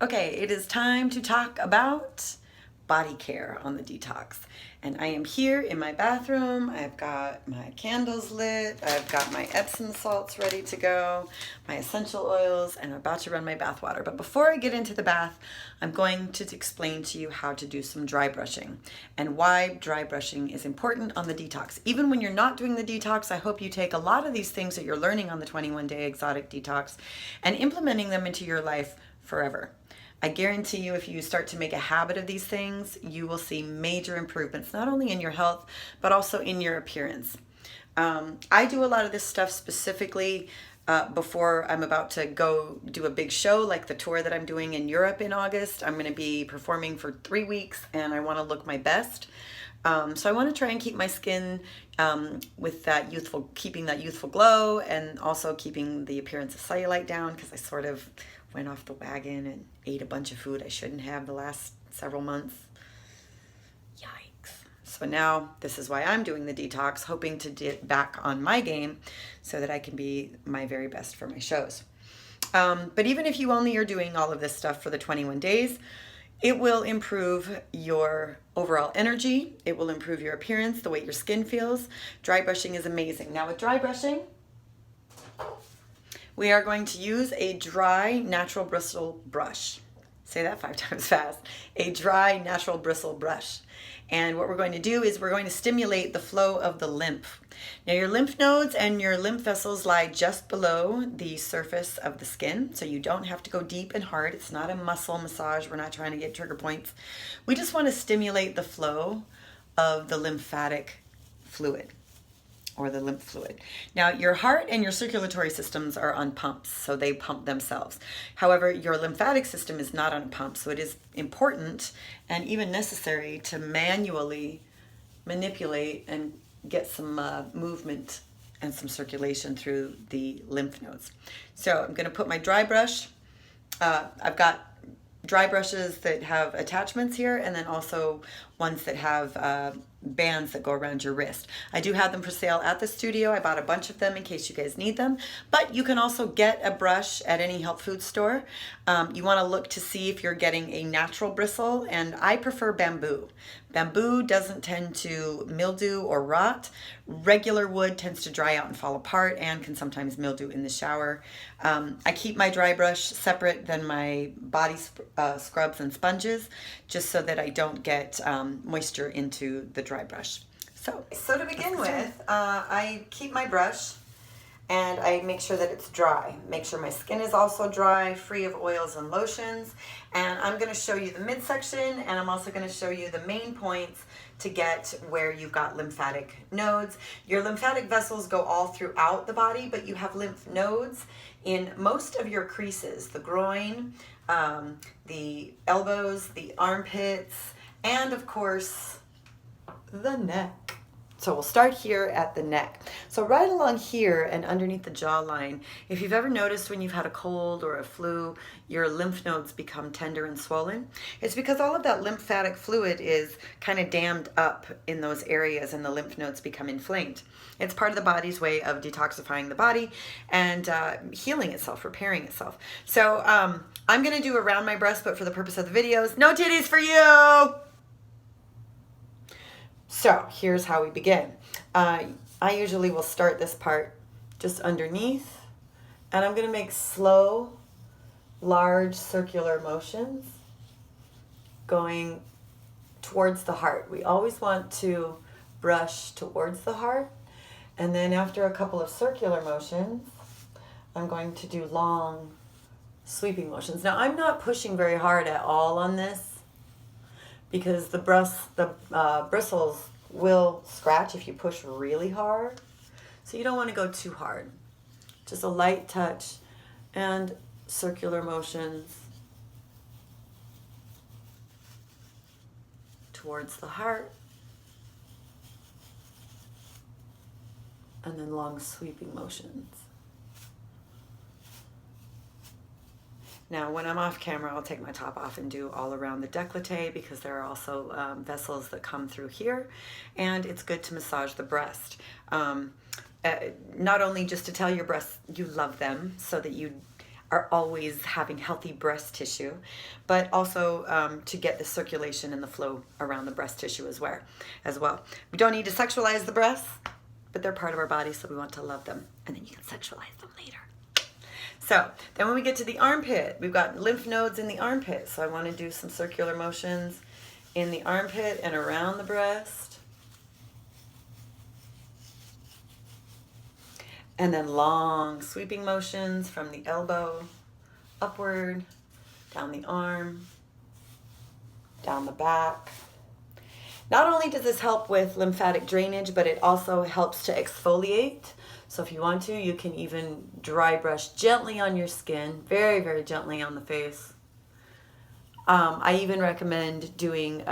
Okay, it is time to talk about body care on the Detox. And I am here in my bathroom. I've got my candles lit. I've got my Epsom salts ready to go, my essential oils, and I'm about to run my bath water. But before I get into the bath, I'm going to explain to you how to do some dry brushing and why dry brushing is important on the Detox. Even when you're not doing the Detox, I hope you take a lot of these things that you're learning on the 21-day exotic detox and implementing them into your life forever. I guarantee you, if you start to make a habit of these things, you will see major improvements, not only in your health, but also in your appearance. I do a lot of this stuff specifically before I'm about to go do a big show, like the tour that I'm doing in Europe in August. I'm going to be performing for 3 weeks, and I want to look my best. So I want to try and keep my skin with that keeping that youthful glow, and also keeping the appearance of cellulite down, because I sort of went off the wagon and ate a bunch of food I shouldn't have the last several months. Yikes. So now this is why I'm doing the detox, hoping to get back on my game so that I can be my very best for my shows. But even if you only are doing all of this stuff for the 21 days, it will improve your overall energy. It will improve your appearance, the way your skin feels. Dry brushing is amazing. Now with dry brushing, we are going to use a dry natural bristle brush. Say that 5 times fast. A dry natural bristle brush. And what we're going to do is we're going to stimulate the flow of the lymph. Now your lymph nodes and your lymph vessels lie just below the surface of the skin, so you don't have to go deep and hard. It's not a muscle massage. We're not trying to get trigger points. We just want to stimulate the flow of the lymphatic fluid, or the lymph fluid. Now, your heart and your circulatory systems are on pumps, so they pump themselves. However, your lymphatic system is not on a pump, so it is important and even necessary to manually manipulate and get some movement and some circulation through the lymph nodes. So I'm going to put my dry brush. I've got dry brushes that have attachments here, and then also ones that have bands that go around your wrist. I do have them for sale at the studio. I bought a bunch of them in case you guys need them, but you can also get a brush at any health food store. You want to look to see if you're getting a natural bristle, and I prefer bamboo. Bamboo doesn't tend to mildew or rot. Regular wood tends to dry out and fall apart and can sometimes mildew in the shower. I keep my dry brush separate than my body scrubs and sponges, just so that I don't get moisture into the dry brush. So to begin with, I keep my brush and I make sure that it's dry. Make sure my skin is also dry, free of oils and lotions. And I'm going to show you the midsection, and I'm also going to show you the main points to get where you've got lymphatic nodes. Your lymphatic vessels go all throughout the body, but you have lymph nodes in most of your creases: the groin, the elbows, the armpits, and of course, the neck. So we'll start here at the neck. So right along here and underneath the jawline, if you've ever noticed when you've had a cold or a flu, your lymph nodes become tender and swollen, it's because all of that lymphatic fluid is kind of dammed up in those areas, and the lymph nodes become inflamed. It's part of the body's way of detoxifying the body and healing itself, repairing itself. So I'm going to do around my breast, but for the purpose of the videos, no titties for you! So here's how we begin. I usually will start this part just underneath, and I'm going to make slow, large circular motions going towards the heart. We always want to brush towards the heart, and then after a couple of circular motions, I'm going to do long, sweeping motions. Now, I'm not pushing very hard at all on this, because the bristles will scratch if you push really hard. So you don't want to go too hard. Just a light touch and circular motions towards the heart, and then long sweeping motions. Now, when I'm off camera, I'll take my top off and do all around the décolleté, because there are also vessels that come through here, and it's good to massage the breast. Not only just to tell your breasts you love them, so that you are always having healthy breast tissue, but also to get the circulation and the flow around the breast tissue as well. We don't need to sexualize the breasts, but they're part of our body, so we want to love them, and then you can sexualize them later. So then when we get to the armpit, we've got lymph nodes in the armpit, so I want to do some circular motions in the armpit and around the breast. And then long sweeping motions from the elbow upward, down the arm, down the back. Not only does this help with lymphatic drainage, but it also helps to exfoliate. So if you want to, you can even dry brush gently on your skin, very, very gently on the face. I even recommend doing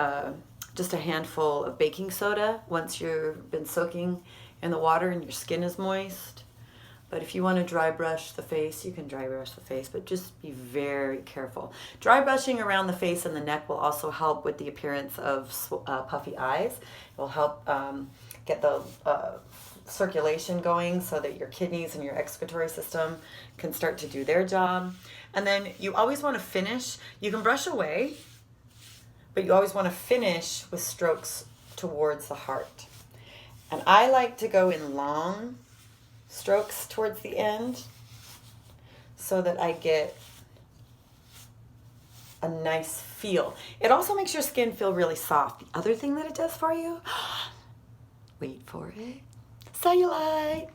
just a handful of baking soda once you've been soaking in the water and your skin is moist. But if you want to dry brush the face, you can dry brush the face, but just be very careful. Dry brushing around the face and the neck will also help with the appearance of puffy eyes. It will help get the circulation going so that your kidneys and your excretory system can start to do their job. And then you always want to finish. You can brush away, but you always want to finish with strokes towards the heart. And I like to go in long strokes towards the end so that I get a nice feel. It also makes your skin feel really soft. The other thing that it does for you, wait for it, cellulite.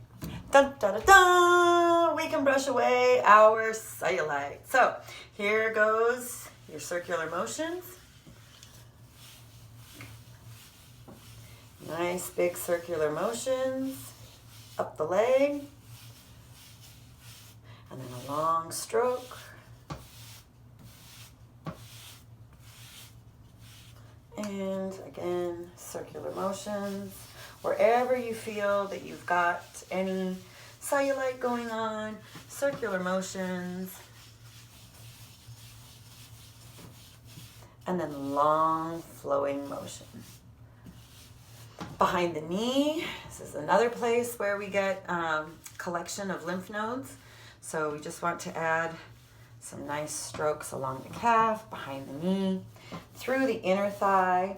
Dun, dun, dun, dun. We can brush away our cellulite. So here goes your circular motions. Nice big circular motions up the leg, and then a long stroke, and again circular motions wherever you feel that you've got any cellulite going on. Circular motions, and then long flowing motion. Behind the knee, this is another place where we get collection of lymph nodes. So we just want to add some nice strokes along the calf, behind the knee, through the inner thigh.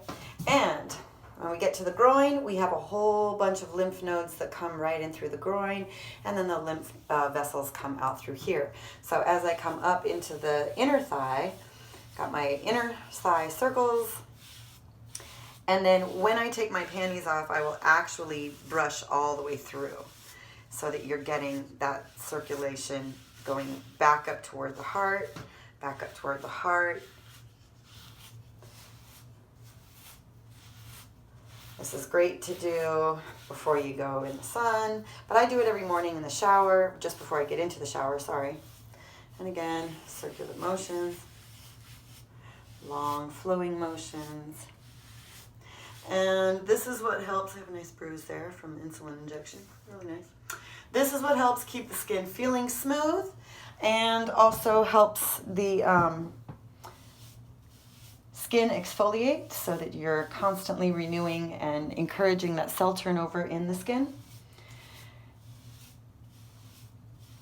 And when we get to the groin, we have a whole bunch of lymph nodes that come right in through the groin, and then the lymph vessels come out through here. So as I come up into the inner thigh, got my inner thigh circles. And then when I take my panties off, I will actually brush all the way through so that you're getting that circulation going back up toward the heart, back up toward the heart. This is great to do before you go in the sun, but I do it every morning in the shower, just before I get into the shower, sorry. And again, circular motions, long flowing motions. And this is what helps. I have a nice bruise there from insulin injection. Really nice. This is what helps keep the skin feeling smooth, and also helps the skin exfoliate so that you're constantly renewing and encouraging that cell turnover in the skin.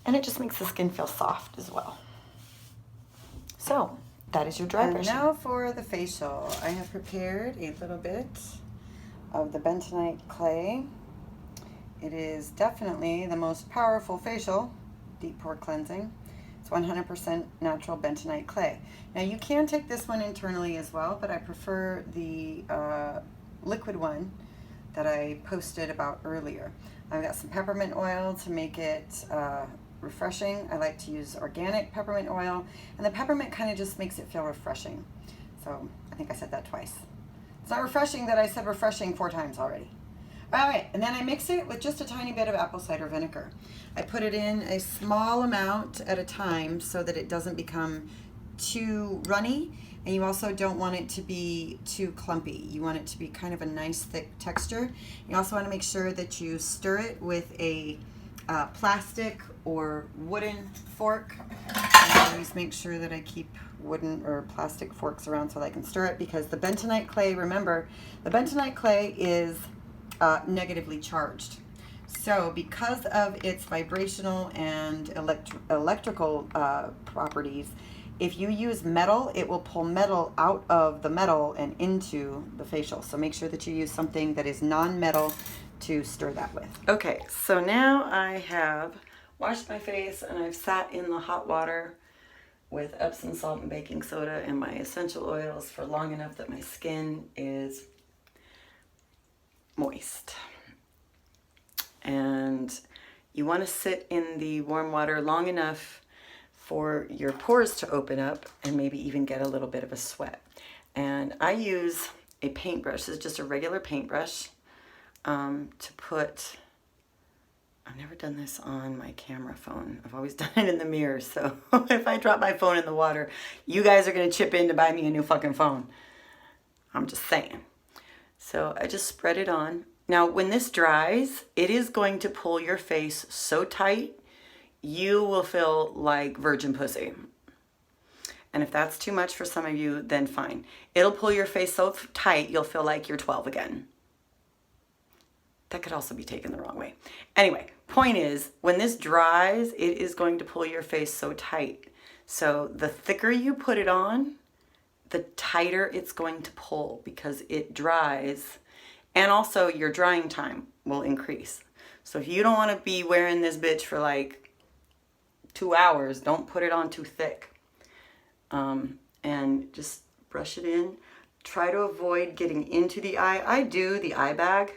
And it just makes the skin feel soft as well. So that is your dry brushing. And now for the facial. I have prepared a little bit of the bentonite clay. It is definitely the most powerful facial deep pore cleansing. It's 100% natural bentonite clay. Now you can take this one internally as well, but I prefer the liquid one that I posted about earlier. I've got some peppermint oil to make it refreshing. I like to use organic peppermint oil, and the peppermint kind of just makes it feel refreshing. So I think I said that twice. It's not refreshing that I said refreshing 4 times already. All right, and then I mix it with just a tiny bit of apple cider vinegar. I put it in a small amount at a time so that it doesn't become too runny, and you also don't want it to be too clumpy. You want it to be kind of a nice thick texture. You also want to make sure that you stir it with a plastic or wooden fork. I always make sure that I keep wooden or plastic forks around so that I can stir it, because the bentonite clay, remember, the bentonite clay is negatively charged. So because of its vibrational and electrical properties, if you use metal, it will pull metal out of the metal and into the facial. So make sure that you use something that is non-metal to stir that with. Okay, so now I have washed my face and I've sat in the hot water with Epsom salt and baking soda and my essential oils for long enough that my skin is moist. And you want to sit in the warm water long enough for your pores to open up and maybe even get a little bit of a sweat. And I use a paintbrush. This is just a regular paintbrush to put, I've never done this on my camera phone. I've always done it in the mirror. So if I drop my phone in the water, you guys are going to chip in to buy me a new fucking phone. I'm just saying. So I just spread it on. Now, when this dries, it is going to pull your face so tight, you will feel like virgin pussy. And if that's too much for some of you, then fine. It'll pull your face so tight, you'll feel like you're 12 again. That could also be taken the wrong way. Anyway, point is, when this dries, it is going to pull your face so tight. So the thicker you put it on, the tighter it's going to pull because it dries. And also your drying time will increase. So if you don't want to be wearing this bitch for like 2 hours, don't put it on too thick. And just brush it in. Try to avoid getting into the eye. I do the eye bag.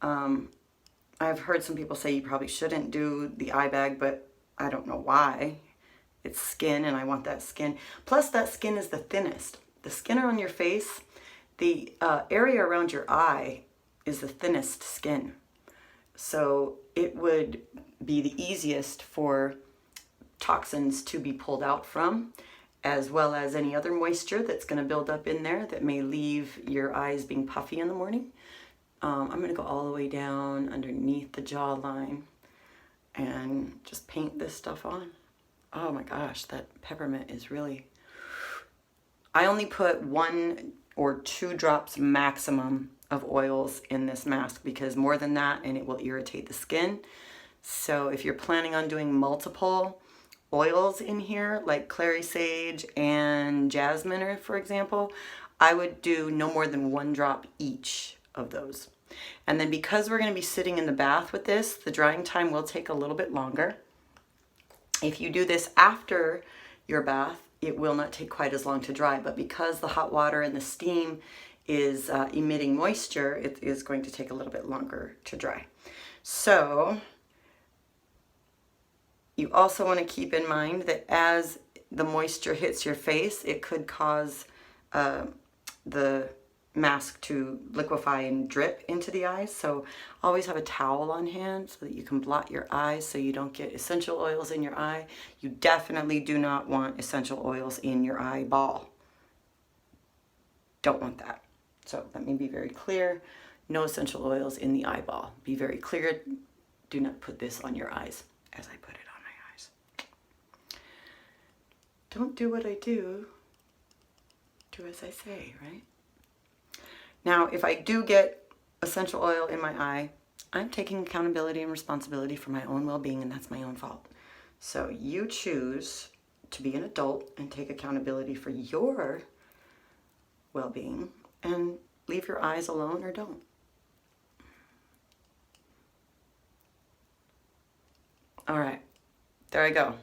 I've heard some people say you probably shouldn't do the eye bag, but I don't know why. It's skin and I want that skin. Plus that skin is the thinnest. The skin on your face, the area around your eye is the thinnest skin. So it would be the easiest for toxins to be pulled out from, as well as any other moisture that's going to build up in there that may leave your eyes being puffy in the morning. I'm going to go all the way down underneath the jawline and just paint this stuff on. Oh my gosh, that peppermint is really... I only put 1 or 2 drops maximum of oils in this mask because more than that and it will irritate the skin. So if you're planning on doing multiple oils in here, like clary sage and jasmine, for example, I would do no more than 1 drop each of those. And then because we're going to be sitting in the bath with this, the drying time will take a little bit longer. If you do this after your bath, it will not take quite as long to dry, but because the hot water and the steam is emitting moisture, it is going to take a little bit longer to dry. So you also want to keep in mind that as the moisture hits your face, it could cause the mask to liquefy and drip into the eyes. So always have a towel on hand so that you can blot your eyes so you don't get essential oils in your eye. You definitely do not want essential oils in your eyeball. Don't want that. So let me be very clear. No essential oils in the eyeball. Be very clear. Do not put this on your eyes as I put it on my eyes. Don't do what I do. Do as I say, right? Now, if I do get essential oil in my eye, I'm taking accountability and responsibility for my own well-being, and that's my own fault. So you choose to be an adult and take accountability for your well-being and leave your eyes alone or don't. All right, there I go.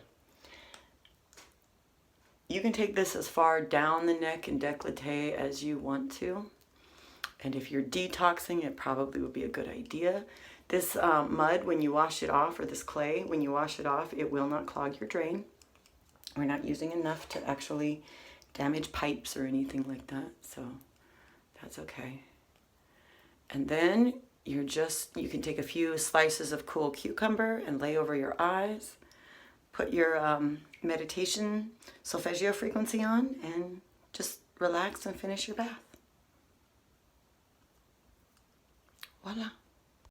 You can take this as far down the neck and décolleté as you want to. And if you're detoxing, it probably would be a good idea. This mud, when you wash it off, or this clay, when you wash it off, it will not clog your drain. We're not using enough to actually damage pipes or anything like that, so that's okay. And then you can take a few slices of cool cucumber and lay over your eyes. Put your meditation solfeggio frequency on and just relax and finish your bath. Voila.